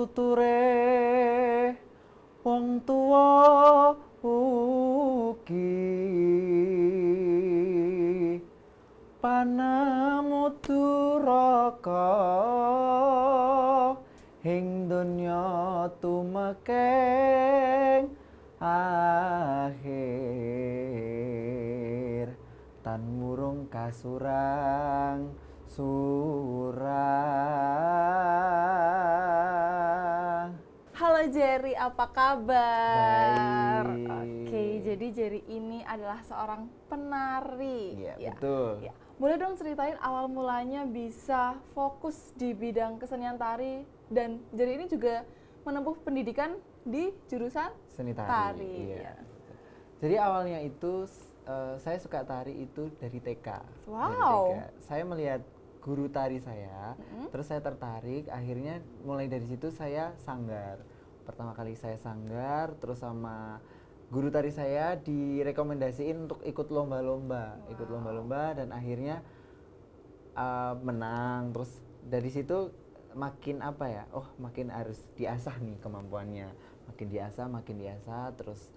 tuture wong tuwa ugi panemu duraka ing donya tumekeng akhir tan murung kasurang surang. Halo Jerry, apa kabar? Baik. Oke, jadi Jerry ini adalah seorang penari. Iya, betul. Ya. Boleh dong ceritain awal mulanya bisa fokus di bidang kesenian tari, dan Jerry ini juga menempuh pendidikan di jurusan Seni tari. tari. Iya. Jadi awalnya itu saya suka tari itu dari TK. Wow. Dari TK. Saya melihat guru tari saya, terus saya tertarik. Akhirnya mulai dari situ saya sanggar. Pertama kali saya sanggar, terus sama guru tari saya direkomendasiin untuk ikut lomba-lomba, dan akhirnya menang. Terus dari situ makin apa ya? Oh, makin harus diasah nih kemampuannya. Makin diasah, terus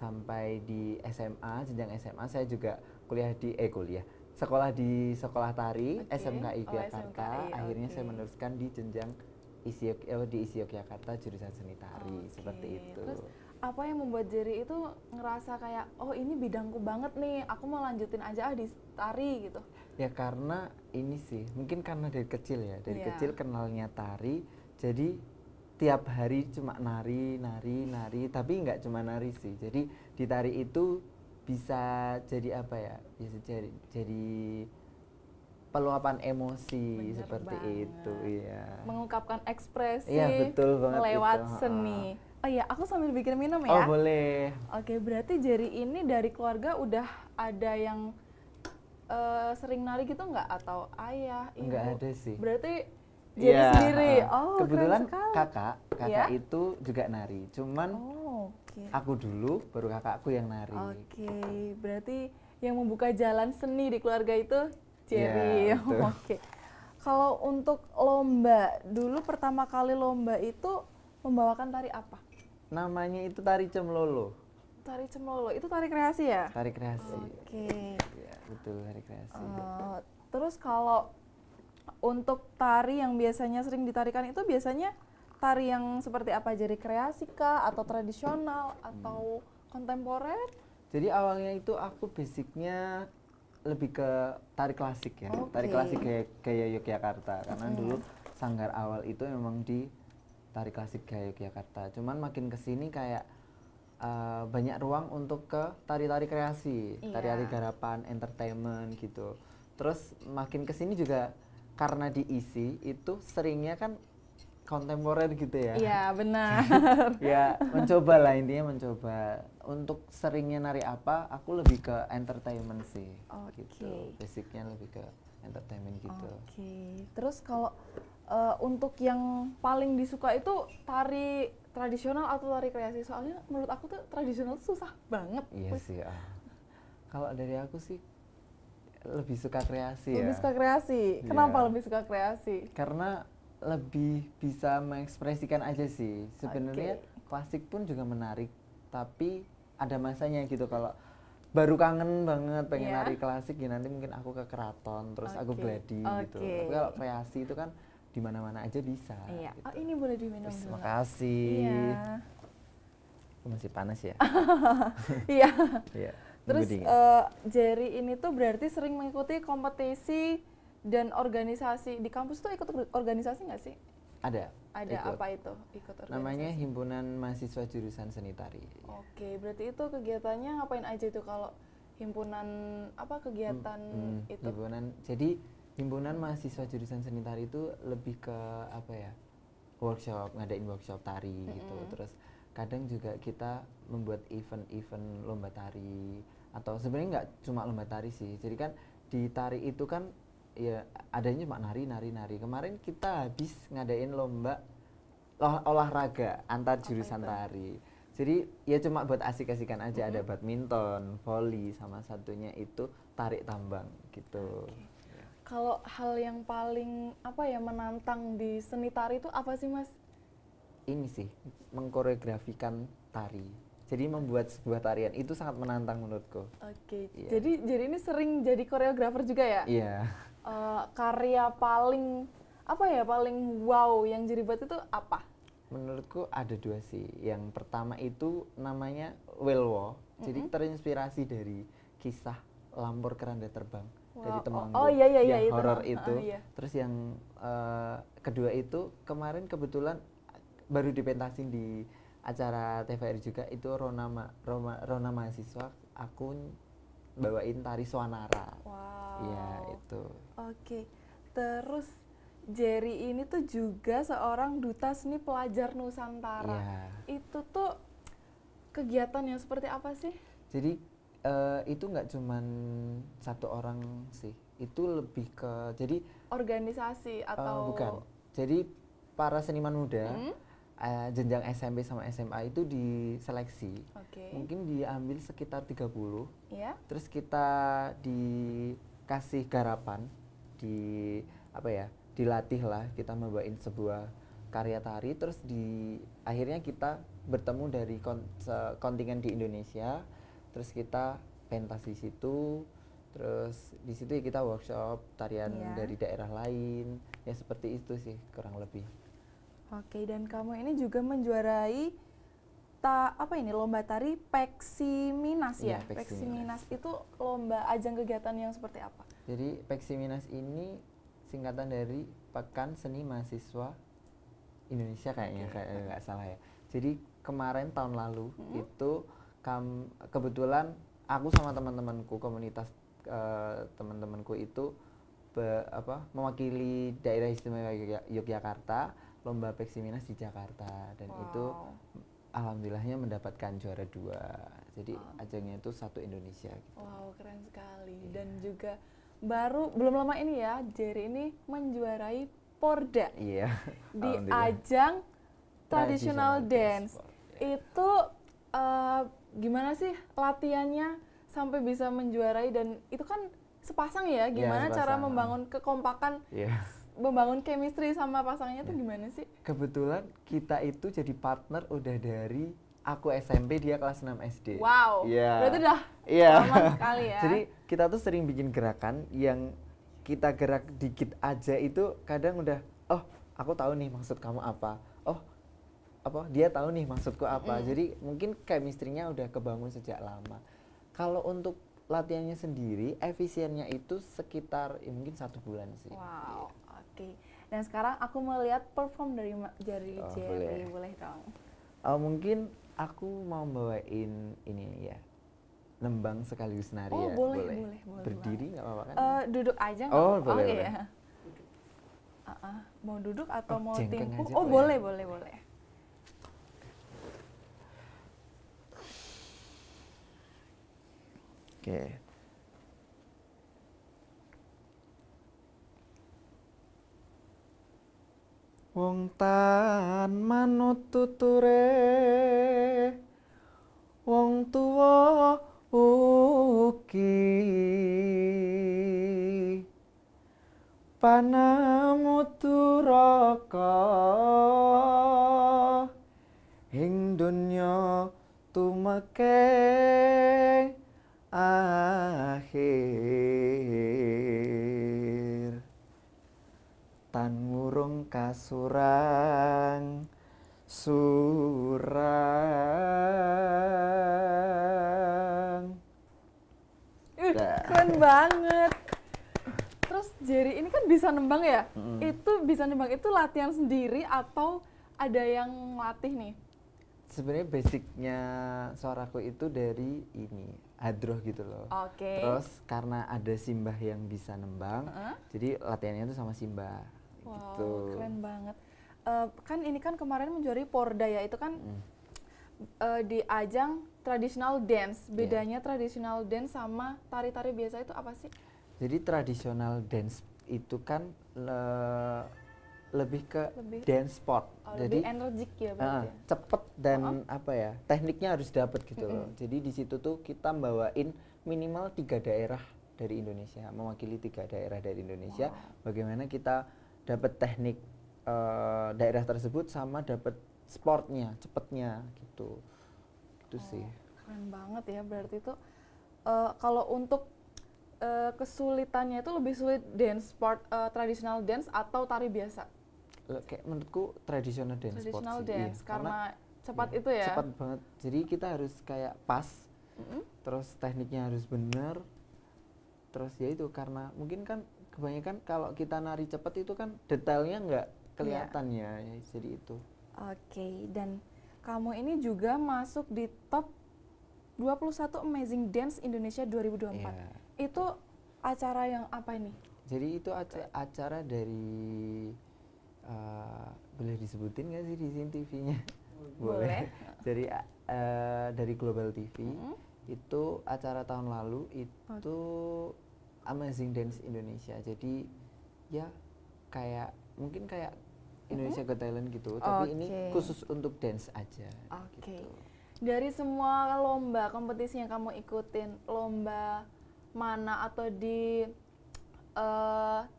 sampai di SMA, jenjang SMA saya juga sekolah di sekolah tari SMKI Yogyakarta. Akhirnya saya meneruskan di jenjang isi Yogyakarta jurusan seni tari, seperti itu. Terus apa yang membuat Jerry itu ngerasa kayak, oh ini bidangku banget nih, aku mau lanjutin aja di tari gitu? Ya karena ini sih, mungkin karena dari kecil ya, kecil kenalnya tari, jadi tiap hari cuma nari, tapi nggak cuma nari sih. Jadi di tari itu bisa jadi apa ya? Bisa jadi peluapan emosi. Bener seperti banget. Itu, iya. Mengungkapkan ekspresi. Iya, betul banget lewat itu. Seni. Oh iya, aku sambil bikin minum ya. Oh boleh. Oke, berarti Jerry ini dari keluarga udah ada yang sering nari gitu nggak? Atau ayah, ibu? Nggak ada sih. Berarti Jerry sendiri. Oh, kebetulan kakak itu juga nari. Cuman okay. Aku dulu, baru kakakku yang nari. Oke, berarti yang membuka jalan seni di keluarga itu Jerry. Oke. Kalau untuk lomba, dulu pertama kali lomba itu membawakan tari apa? Namanya itu tari cemlolo. Tari cemlolo, itu tari kreasi ya? Tari kreasi. Oke. Ya, betul, tari kreasi. Terus kalau untuk tari yang biasanya sering ditarikan itu biasanya tari yang seperti apa? Jadi kreasi kah? Atau tradisional? Atau kontemporer? Jadi awalnya itu aku basicnya lebih ke tari klasik ya. Tari klasik gaya Yogyakarta. Karena dulu sanggar awal itu memang di tari klasik gaya Yogyakarta. Cuman makin kesini kayak banyak ruang untuk ke tari-tari kreasi. Tari-tari garapan, entertainment gitu. Terus makin kesini juga karena diisi itu seringnya kan kontemporer gitu ya. Iya, benar. Ya, intinya mencoba. Untuk seringnya nari apa, aku lebih ke entertainment sih. Gitu. Basicnya lebih ke entertainment gitu. Terus kalau untuk yang paling disuka itu tari tradisional atau tari kreasi? Soalnya menurut aku tuh tradisional tuh susah banget. Iya sih. Kalau dari aku sih lebih suka kreasi ya. Lebih suka kreasi? Kenapa lebih suka kreasi? Karena lebih bisa mengekspresikan aja sih. Sebenarnya klasik pun juga menarik, tapi ada masanya gitu. Kalau baru kangen banget pengen nari klasik ya nanti mungkin aku ke keraton terus aku gladi gitu. Tapi kalau kreasi itu kan di mana-mana aja bisa. Iya. Gitu. Oh, ini boleh diminum dulu. Terima kasih. Iya. Masih panas ya? Iya. Iya. Terus Jerry ini tuh berarti sering mengikuti kompetisi dan organisasi di kampus tuh. Ikut organisasi nggak sih? Ada. Ikut. Apa itu? Ikut organisasi. Namanya Himpunan Mahasiswa Jurusan Seni Tari. Oke, berarti itu kegiatannya ngapain aja itu kalau himpunan apa kegiatan itu? Jadi Himpunan Mahasiswa Jurusan Seni Tari itu lebih ke apa ya? Ngadain workshop tari gitu. Terus kadang juga kita membuat event-event lomba tari, atau sebenarnya nggak cuma lomba tari sih. Jadi kan di tari itu kan ya adanya cuma nari. Kemarin kita habis ngadain lomba olahraga antar jurusan tari. Jadi ya cuma buat asik-asikan aja. Ada badminton, volley, sama satunya itu tarik tambang gitu. Kalau hal yang paling apa ya menantang di seni tari itu apa sih Mas? ini sih mengkoreografikan tari. Jadi membuat sebuah tarian itu sangat menantang menurutku. Oke. Iya. Jadi ini sering jadi koreografer juga ya? Iya. Karya paling apa ya, paling wow yang jadi buat itu apa? Menurutku ada dua sih. Yang pertama itu namanya Welwo. Jadi terinspirasi dari kisah Lampor Keranda Terbang dari Wow. Temanggung. Oh iya yang itu. horor itu. Iya. Terus yang kedua itu kemarin kebetulan baru dipentasin di acara TVRI juga, itu Rona mahasiswa, aku bawain tari Swanara. Wow. Iya, itu. Oke. Terus Jerry ini tuh juga seorang duta seni pelajar Nusantara. Iya. Itu tuh kegiatan yang seperti apa sih? Jadi itu nggak cuman satu orang sih, itu lebih ke jadi Organisasi atau bukan. Jadi para seniman muda jenjang SMP sama SMA itu diseleksi. Oke. Mungkin diambil sekitar 30. Iya. Terus kita dikasih garapan, dilatih lah, kita membawain sebuah karya tari, terus akhirnya kita bertemu dari kontingen di Indonesia, terus kita pentas di situ, terus di situ ya kita workshop tarian dari daerah lain, ya seperti itu sih kurang lebih. Oke, dan kamu ini juga menjuarai lomba tari Peksiminas ya? Iya, Peksiminas itu lomba ajang kegiatan yang seperti apa? Jadi Peksiminas ini singkatan dari Pekan Seni Mahasiswa Indonesia kayaknya, kayak nggak salah ya. Jadi kemarin tahun lalu itu kebetulan aku sama teman-temanku, komunitas teman-temanku itu mewakili daerah istimewa Yogyakarta, lomba Peksiminas di Jakarta, dan itu alhamdulillahnya mendapatkan juara 2. Jadi ajangnya itu satu Indonesia gitu. Wow, keren sekali. Dan juga belum lama ini ya, Jerry ini menjuarai Porda Iya. di ajang traditional dance. Itu gimana sih latihannya sampai bisa menjuarai, dan itu kan sepasang ya, gimana cara membangun kekompakan, membangun chemistry sama pasangnya tuh gimana sih? Kebetulan kita itu jadi partner udah dari aku SMP, dia kelas 6 SD. Wow, berarti udah lama sekali ya. Jadi kita tuh sering bikin gerakan yang kita gerak dikit aja itu kadang udah, oh aku tahu nih maksud kamu apa, oh dia tahu nih maksudku apa. Jadi mungkin chemistry-nya udah kebangun sejak lama. Kalau untuk latihannya sendiri, efisiennya itu sekitar mungkin 1 bulan sih. Wow, oke. Dan sekarang aku mau lihat perform dari Jerry. Boleh dong. Mungkin aku mau bawain ini ya, nembang sekaligus nari ya. Boleh. Berdiri nggak apa-apa kan? Duduk aja nggak Oh, apa-apa. boleh. Ya. Mau duduk atau mau jengkeng timpu? aja Oh, boleh. boleh. Oke. Wong tan manut tuture, wong tuwa ugi, panamuturaka ing donya tumekeng akhir, tan ngurung kasurang Keren banget. Terus Jerry ini kan bisa nembang ya? Itu bisa nembang itu latihan sendiri atau ada yang ngelatih nih? Sebenarnya basicnya suaraku itu dari ini hadroh gitu loh. Oke. Terus karena ada simbah yang bisa nembang, jadi latihannya itu sama simbah. Wow, gitu. keren banget. Kan ini kan kemarin menjuari Porda ya, itu kan di ajang traditional dance. Bedanya traditional dance sama tari-tari biasa itu apa sih? Jadi traditional dance itu kan lebih ke dance sport. Jadi lebih energik ya berarti. Cepet dan tekniknya harus dapat gitu loh. Jadi di situ tuh kita bawain minimal 3 daerah dari Indonesia, mewakili 3 daerah dari Indonesia. Bagaimana kita dapat teknik daerah tersebut sama dapat sportnya, cepetnya gitu. Itu sih. Keren banget ya, berarti itu kalau untuk kesulitannya itu lebih sulit dance sport, traditional dance atau tari biasa? Kayak menurutku traditional dance sport Traditional sih. dance, Iya, karena cepat iya, itu ya? cepat banget. Jadi kita harus kayak pas, terus tekniknya harus bener. Terus ya itu karena mungkin kan kebanyakan kalau kita nari cepat itu kan detailnya nggak kelihatan ya, jadi itu. Oke, dan kamu ini juga masuk di top 21 Amazing Dance Indonesia 2024. Iya. Itu acara yang apa ini? Jadi itu acara dari boleh disebutin nggak sih di sini TV-nya? Boleh. Jadi dari Global TV. Itu acara tahun lalu itu Amazing Dance Indonesia. Jadi ya kayak mungkin kayak Indonesia Got Talent gitu, tapi ini khusus untuk dance aja. Gitu. Dari semua lomba kompetisi yang kamu ikutin, lomba mana atau di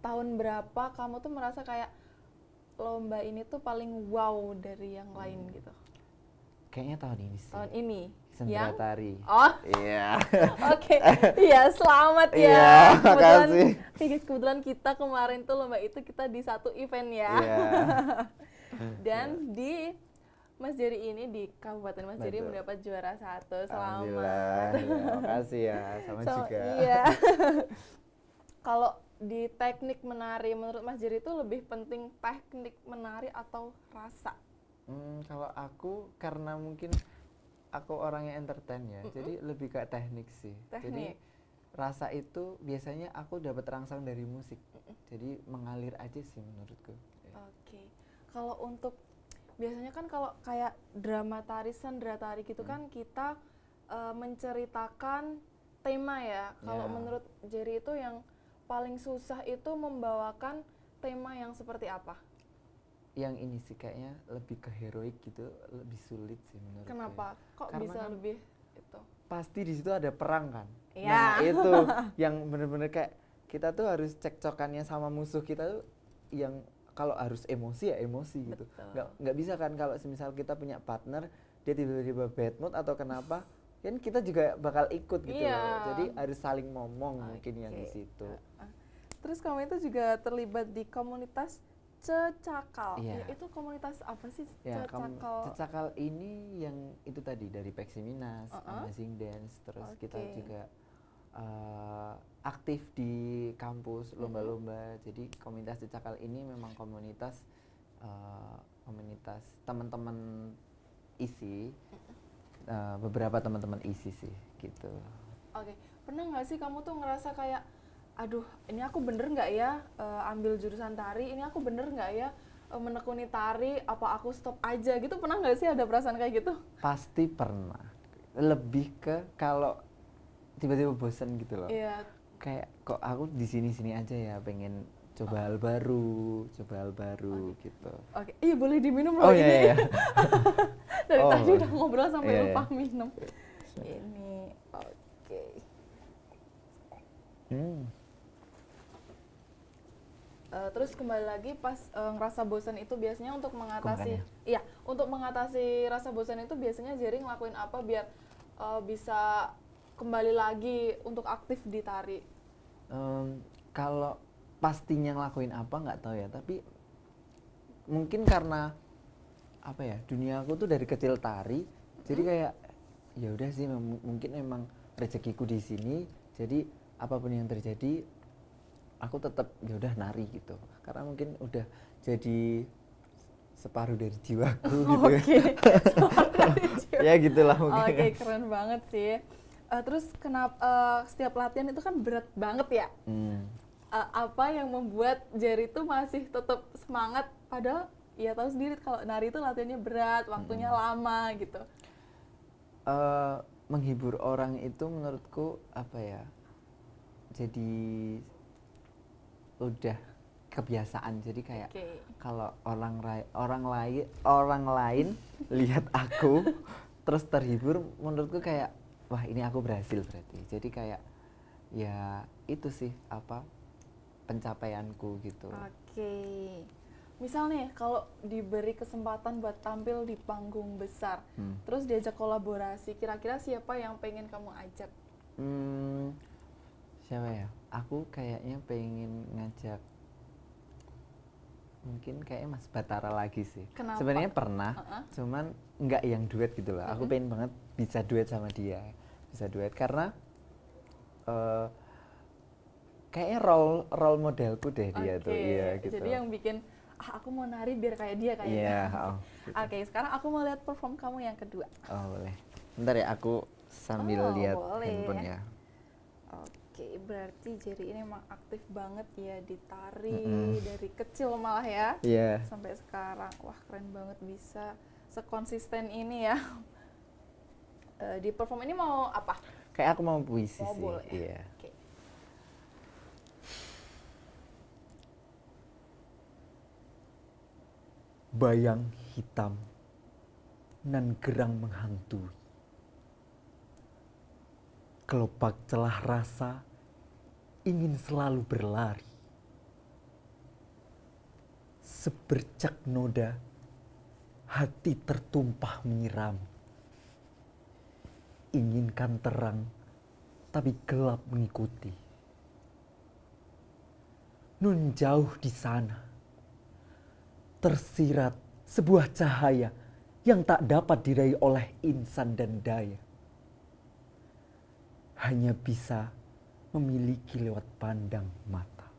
tahun berapa kamu tuh merasa kayak lomba ini tuh paling wow dari yang lain gitu? Kayaknya tahun ini sih. Tahun ini. Sendera Tari. Oh. Iya. Oke. Iya, selamat ya. Iya, makasih. Kebetulan kita kemarin tuh lomba itu kita di satu event ya. Iya. Dan di Mas Jerry ini di Kabupaten Mas Jerry mendapat juara 1. Selamat. Ya, makasih ya, sama juga. Iya. Kalau di teknik menari menurut Mas Jerry itu lebih penting teknik menari atau rasa? Kalau aku karena mungkin aku orangnya entertain ya, jadi lebih ke teknik sih. Jadi rasa itu biasanya aku dapat rangsang dari musik, jadi mengalir aja sih menurutku. Oke. Kalau untuk biasanya kan kalau kayak drama tari, sendera tari gitu kan kita menceritakan tema ya. Kalau menurut Jerry itu yang paling susah itu membawakan tema yang seperti apa? Yang ini sih kayaknya lebih ke heroik gitu, lebih sulit sih menurut. Kenapa? Kok karena bisa kan lebih itu? Pasti di situ ada perang kan. Ya. Nah itu yang bener-bener kayak kita tuh harus cekcokannya sama musuh kita tuh, yang kalau harus emosi ya emosi gitu. Nggak bisa kan kalau semisal kita punya partner dia tiba-tiba bad mood atau kenapa, kan kita juga bakal ikut gitu loh. Jadi harus saling ngomong mungkin yang di situ. Terus kamu itu juga terlibat di komunitas Cecakal. Ya, itu komunitas apa sih Cecakal? Cecakal ini yang itu tadi dari Peksiminas, Amazing Dance, terus kita juga aktif di kampus lomba-lomba. Jadi komunitas Cecakal ini memang komunitas teman-teman isi, beberapa teman-teman isi sih gitu. Oke, pernah nggak sih kamu tuh ngerasa kayak aduh, ini aku bener nggak ya ambil jurusan tari, ini aku bener nggak ya menekuni tari, apa aku stop aja gitu, pernah nggak sih ada perasaan kayak gitu? Pasti pernah. Lebih ke kalau tiba-tiba bosen gitu loh. Iya. Kayak kok aku di sini-sini aja ya, pengen coba hal baru gitu. Oke, iya boleh diminum loh ini. Iya. Dari tadi udah ngobrol sampai lupa minum. Ini, oke. Terus kembali lagi pas ngerasa bosan itu biasanya untuk mengatasi, untuk mengatasi rasa bosan itu biasanya Jerry ngelakuin apa biar bisa kembali lagi untuk aktif di tari? Kalau pastinya ngelakuin apa nggak tahu ya, tapi mungkin karena apa ya, dunia aku tuh dari kecil tari, jadi kayak ya udah sih mungkin emang rezekiku di sini, jadi apapun yang terjadi aku tetap ya udah nari gitu, karena mungkin udah jadi separuh dari jiwaku gitu. Ya gitulah mungkin. Oke, keren banget sih. Terus kenapa setiap latihan itu kan berat banget ya? Apa yang membuat Jerry itu masih tetap semangat padahal ya tahu sendiri kalau nari itu latihannya berat, waktunya lama gitu. Menghibur orang itu menurutku apa ya? Jadi udah kebiasaan, jadi kayak kalau orang lain lihat aku terus terhibur, menurutku kayak wah ini aku berhasil berarti. Jadi kayak ya itu sih apa pencapaianku gitu. misal nih kalau diberi kesempatan buat tampil di panggung besar, terus diajak kolaborasi, kira-kira siapa yang pengen kamu ajak? Siapa ya? Aku kayaknya pengen ngajak mungkin kayaknya Mas Batara lagi sih. Kenapa? Sebenarnya pernah, cuman nggak yang duet gitu loh. Aku pengen banget bisa duet sama dia, bisa duet karena kayaknya role modelku deh dia tuh, iya gitu. Jadi yang bikin aku mau nari biar kayak dia kayaknya. Iya. Gitu. Oke, sekarang aku mau lihat perform kamu yang kedua. Oh boleh. Bentar ya aku sambil lihat handphone ya. Oke, berarti Jerry ini emang aktif banget ya di tari dari kecil malah ya. Iya. Sampai sekarang. Wah, keren banget bisa sekonsisten ini ya. Di perform ini mau apa? Kayak aku mau puisi sih. Boleh. Iya. Oke. Bayang hitam nan gerang menghantui. Kelopak celah rasa ingin selalu berlari. Sebercak noda hati tertumpah menyiram. Inginkan terang tapi gelap mengikuti. Nun jauh di sana tersirat sebuah cahaya yang tak dapat diraih oleh insan dan daya. Hanya bisa memiliki lewat pandang mata.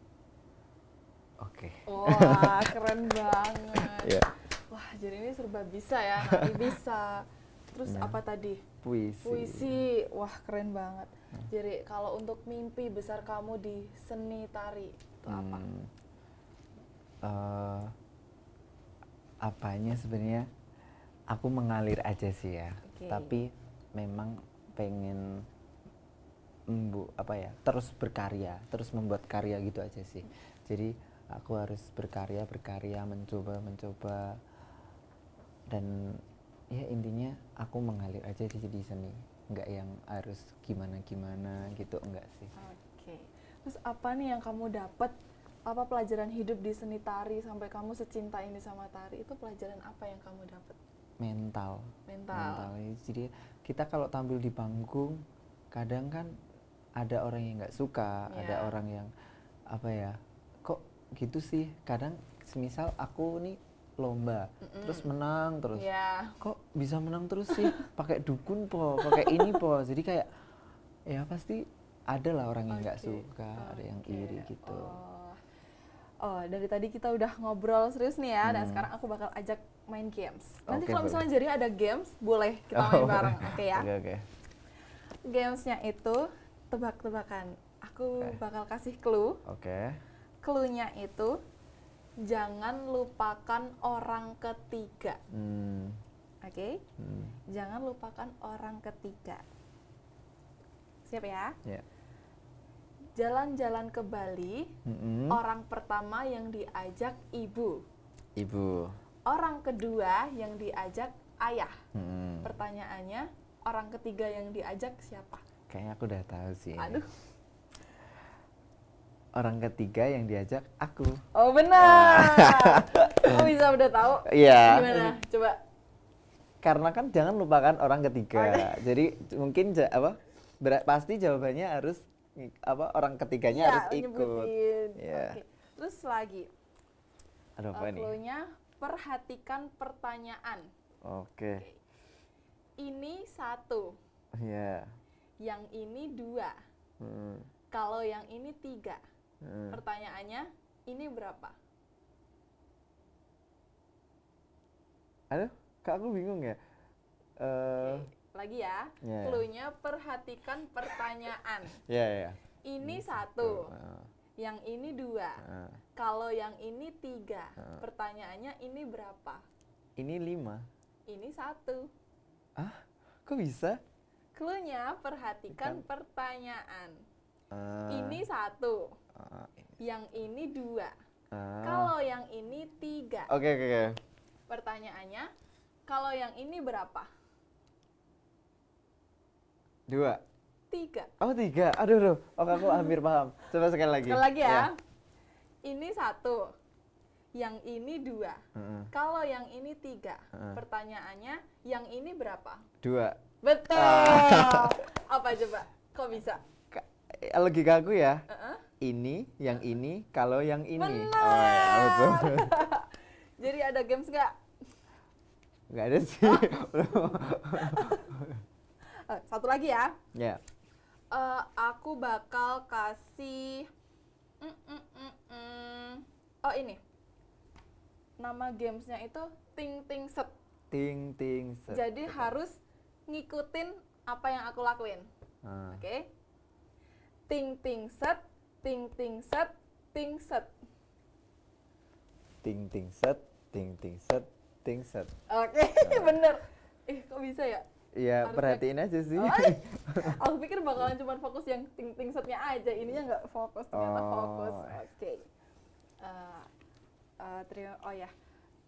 Oke. Wah, keren banget. Yeah. Wah, jadi ini serba bisa ya, nari bisa. Terus apa tadi? Puisi. Puisi. Wah, keren banget. Jadi kalau untuk mimpi besar kamu di seni tari itu apa? Apanya sebenarnya aku mengalir aja sih ya. Tapi memang pengen terus berkarya, terus membuat karya gitu aja sih. Jadi aku harus berkarya, mencoba dan ya intinya aku mengalir aja di seni, nggak yang harus gimana gitu, enggak sih. Oke. Terus apa nih yang kamu dapat, apa pelajaran hidup di seni tari sampai kamu secinta ini sama tari, itu pelajaran apa yang kamu dapat? Mental. Jadi kita kalau tampil di panggung kadang kan ada orang yang nggak suka, ada orang yang kok gitu sih. Kadang semisal aku nih lomba terus menang terus, kok bisa menang terus sih, pakai dukun pakai ini jadi kayak ya pasti ada lah orang yang nggak suka, ada yang iri gitu. Dari tadi kita udah ngobrol serius nih ya, dan sekarang aku bakal ajak main games. Nanti kalau misalnya jadi ada games, boleh kita main bareng, oke ya? Oke. Gamesnya itu tebak-tebakan. Aku bakal kasih clue. Oke. Clue-nya itu jangan lupakan orang ketiga. Oke? Jangan lupakan orang ketiga. Siap ya? Yeah. Jalan-jalan ke Bali, orang pertama yang diajak ibu. Orang kedua yang diajak ayah. Pertanyaannya, orang ketiga yang diajak siapa? Kayaknya aku udah tahu sih. Aduh. Orang ketiga yang diajak aku. Oh benar. Kamu bisa udah tahu? Iya. Gimana? Coba. Karena kan jangan lupakan orang ketiga. Jadi mungkin pasti jawabannya harus orang ketiganya harus ikut. Yeah. Oke. Terus lagi. Aduh, apa nih? Clue-nya perhatikan pertanyaan. Oke. Ini 1. Iya. Yang ini 2. Kalau yang ini 3. Pertanyaannya, ini berapa? Aduh, kak aku bingung ya. Lagi ya. Clue-nya perhatikan pertanyaan. Iya. Ini 1. Yang ini 2. Kalau yang ini 3. Pertanyaannya, ini berapa? Ini 5. Ini 1. Kok bisa? Clue-nya perhatikan pertanyaan. Ini 1. Yang ini 2. Kalau yang ini 3. Oke. Pertanyaannya, kalau yang ini berapa? 2. 3. Oh 3. Aduh. Aku hampir paham. Coba sekali lagi. Sekali lagi ya. Ini 1. yang ini 2. Kalau yang ini 3. Pertanyaannya, yang ini berapa? 2. Betul. Apa coba? Kok bisa? Logika aku ya. Ini, yang ini, kalau yang ini. Benar. Oh, ya, betul. Jadi ada games nggak? Nggak ada sih. Satu lagi ya. Ya. Aku bakal kasih oh ini. Nama gamesnya itu Ting Ting Set. Ting ting set. Jadi harus ngikutin apa yang aku lakuin. Oke. Ting ting set, ting ting set, ting set. Ting ting set, ting ting set, ting set. Oke, bener. Kok bisa ya? Iya, Harusnya- perhatiin aja sih. Aku pikir bakalan cuma fokus yang ting ting setnya aja. Ininya nggak fokus, ternyata fokus. Oke. Oh ya,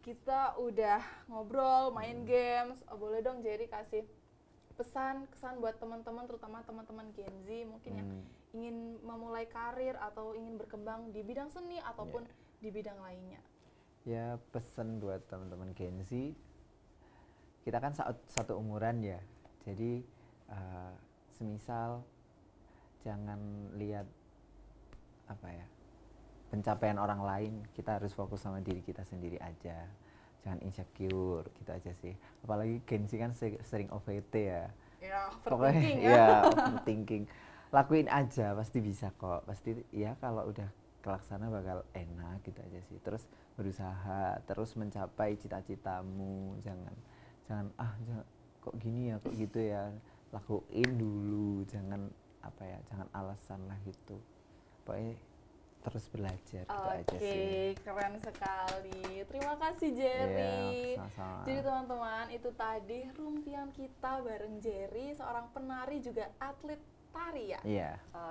kita udah ngobrol, main games. Boleh dong Jerry kasih pesan, kesan buat teman-teman, terutama teman-teman Gen Z mungkin yang ingin memulai karir atau ingin berkembang di bidang seni ataupun di bidang lainnya. Ya, pesan buat teman-teman Gen Z, kita kan satu umuran ya, jadi semisal jangan lihat apa ya, pencapaian orang lain, kita harus fokus sama diri kita sendiri aja, jangan insecure gitu aja sih. Apalagi Gen Z kan sering OVT ya. Ya, Pokoknya overthinking ya. ya overthinking. Lakuin aja, pasti bisa kok. Pasti ya kalau udah kelaksana bakal enak gitu aja sih. Terus berusaha, terus mencapai cita-citamu. Jangan jangan kok gini ya, kok gitu ya. Lakuin dulu, jangan apa ya, jangan alasan lah gitu. Pokoknya terus belajar gitu aja sih. Oke, keren sekali. Terima kasih Jerry. Iya, sama-sama. Jadi teman-teman, itu tadi rumpian kita bareng Jerry, seorang penari juga atlet tari ya. Iya.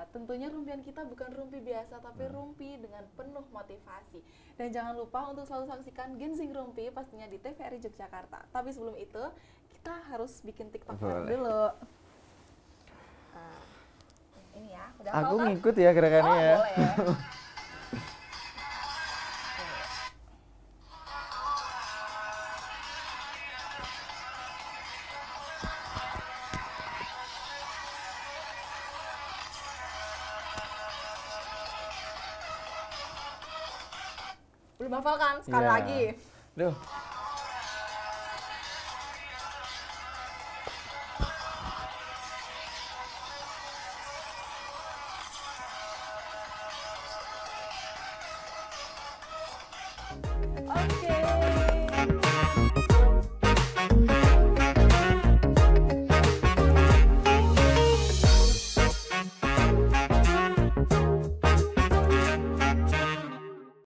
Tentunya rumpian kita bukan rumpi biasa, tapi rumpi dengan penuh motivasi. Dan jangan lupa untuk selalu saksikan Gensing Rumpi pastinya di TVRI Yogyakarta. Tapi sebelum itu, kita harus bikin TikTok dulu. Ini ya, udah Aku hafal kan? ngikut ya gerakannya ya. Boleh. Belum hafal kan? Sekali Iya. lagi. Duh. Oke,